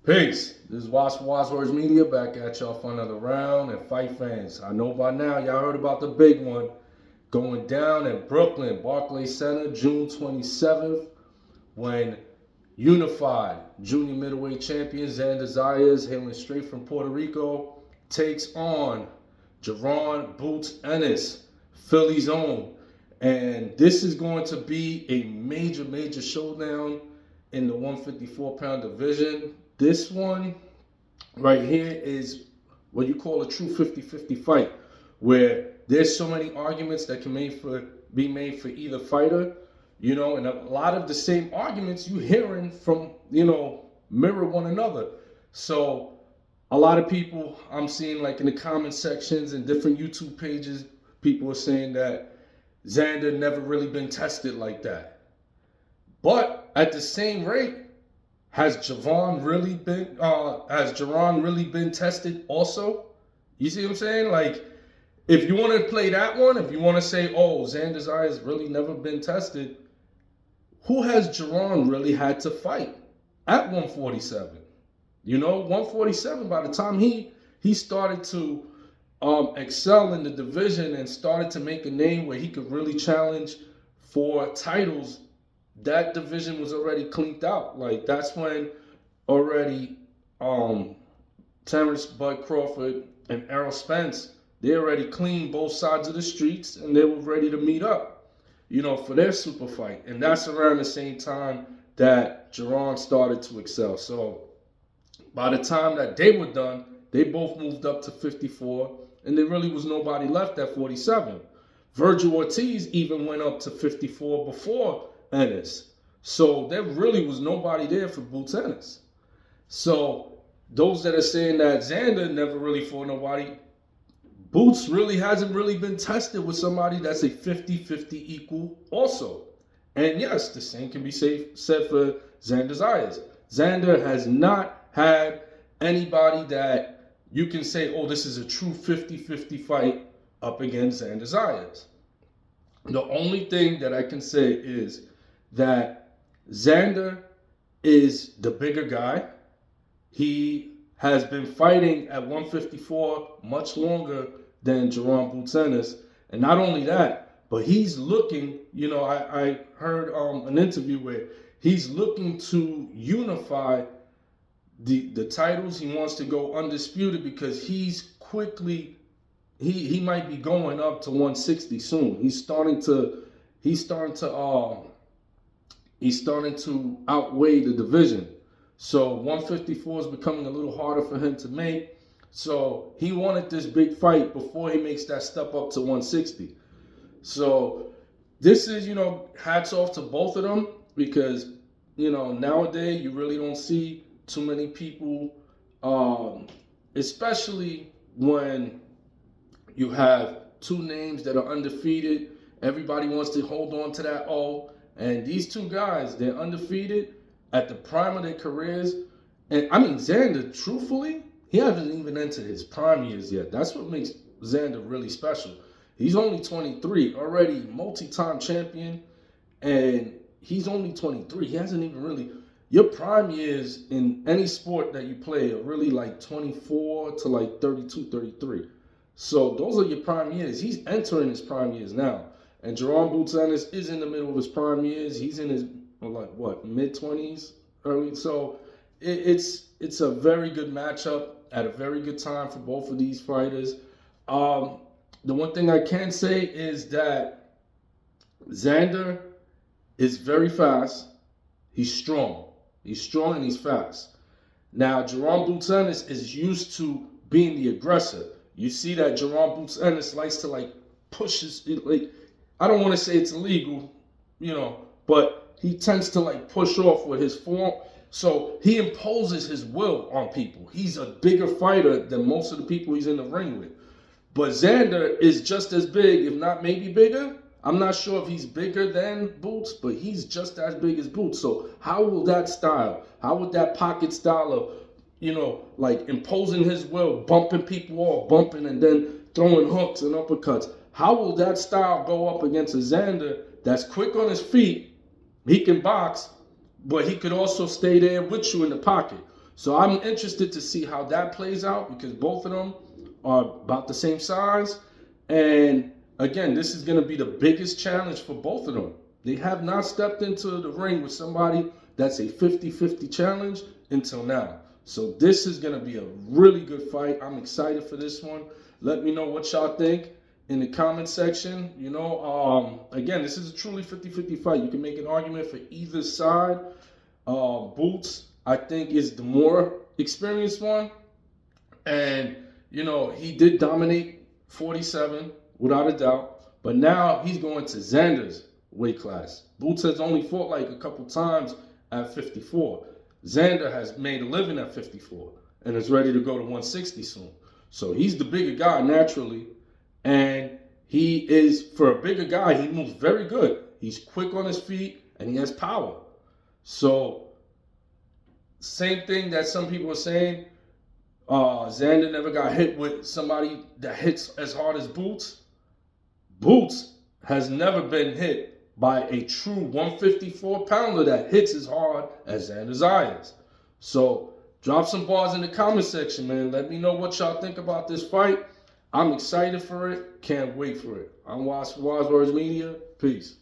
Peace. This is Watch for Wise Words Media back at y'all for another round. And fight fans, I know by now y'all heard about the big one going down in Brooklyn, Barclays Center, June 27th, when unified junior middleweight champion Zayas, hailing straight from Puerto Rico, takes on Jaron Boots Ennis, Philly's own. And this is going to be a major showdown in the 154-pound division. This one right here is what you call a true 50-50 fight, where there's so many arguments that can be made for either fighter, and a lot of the same arguments you hearing from, mirror one another. So a lot of people I'm seeing, like in the comment sections and different YouTube pages, people are saying that Xander never really been tested like that. But at the same rate, has Jaron really been tested also? You see what I'm saying? Like, if you want to play that one, if you want to say, oh, Xander's eyes really never been tested, who has Jaron really had to fight at 147? 147, by the time he started to excel in the division and started to make a name where he could really challenge for titles, that division was already cleaned out. Like, that's when already Terrence Bud Crawford and Errol Spence, they already cleaned both sides of the streets and they were ready to meet up, for their super fight. And that's around the same time that Jaron started to excel. So by the time that they were done, they both moved up to 54, and there really was nobody left at 47. Virgil Ortiz even went up to 54 before Ennis. So there really was nobody there for Boots Ennis. So those that are saying that Xander never really fought nobody, Boots really hasn't really been tested with somebody that's a 50-50 equal also. And yes, the same can be said for Xander Zayas. Xander has not had anybody that you can say, oh, this is a true 50-50 fight up against Xander Zayas. The only thing that I can say is that Xander is the bigger guy. He has been fighting at 154 much longer than Jaron Boots Ennis. And not only that, but he's looking, I heard an interview where he's looking to unify the titles. He wants to go undisputed because he's quickly, he might be going up to 160 soon. He's starting to outweigh the division. So 154 is becoming a little harder for him to make. So he wanted this big fight before he makes that step up to 160. So this is, hats off to both of them because, nowadays you really don't see too many people, especially when you have two names that are undefeated. Everybody wants to hold on to that O. And these two guys, they're undefeated at the prime of their careers. And I mean, Xander, truthfully, he hasn't even entered his prime years yet. That's what makes Xander really special. He's only 23, already multi-time champion, and he's only 23. He hasn't even really... Your prime years in any sport that you play are really like 24 to like 32, 33. So those are your prime years. He's entering his prime years now. And Jaron Boots Ennis is in the middle of his prime years. He's in his, mid-20s, early. So it's a very good matchup at a very good time for both of these fighters. The one thing I can say is that Xander is very fast. He's strong. He's strong and he's fast. Now, Jaron Boots Ennis is used to being the aggressor. You see that Jaron Boots Ennis likes to push his, I don't want to say it's illegal, but he tends to push off with his form. So he imposes his will on people. He's a bigger fighter than most of the people he's in the ring with. But Xander is just as big, if not maybe bigger. I'm not sure if he's bigger than Boots, but he's just as big as Boots. So how will that style, how would that pocket style of, imposing his will, bumping people off, bumping and then throwing hooks and uppercuts, how will that style go up against a Xander that's quick on his feet? He can box, but he could also stay there with you in the pocket. So I'm interested to see how that plays out because both of them are about the same size. And again, this is going to be the biggest challenge for both of them. They have not stepped into the ring with somebody that's a 50-50 challenge until now. So this is going to be a really good fight. I'm excited for this one. Let me know what y'all think in the comment section. You know, again, this is a truly 50-50 fight. You can make an argument for either side. Boots, I think, is the more experienced one. And, you know, he did dominate 47, without a doubt. But now he's going to Xander's weight class. Boots has only fought like a couple times at 54. Xander has made a living at 54 and is ready to go to 160 soon. So he's the bigger guy naturally. And he is, for a bigger guy, he moves very good. He's quick on his feet and he has power. So, same thing that some people are saying, Xander never got hit with somebody that hits as hard as Boots. Boots has never been hit by a true 154-pounder that hits as hard as Xander Zayas. So, drop some bars in the comment section, man. Let me know what y'all think about this fight. I'm excited for it. Can't wait for it. I'm Waz for Waz Words Media. Peace.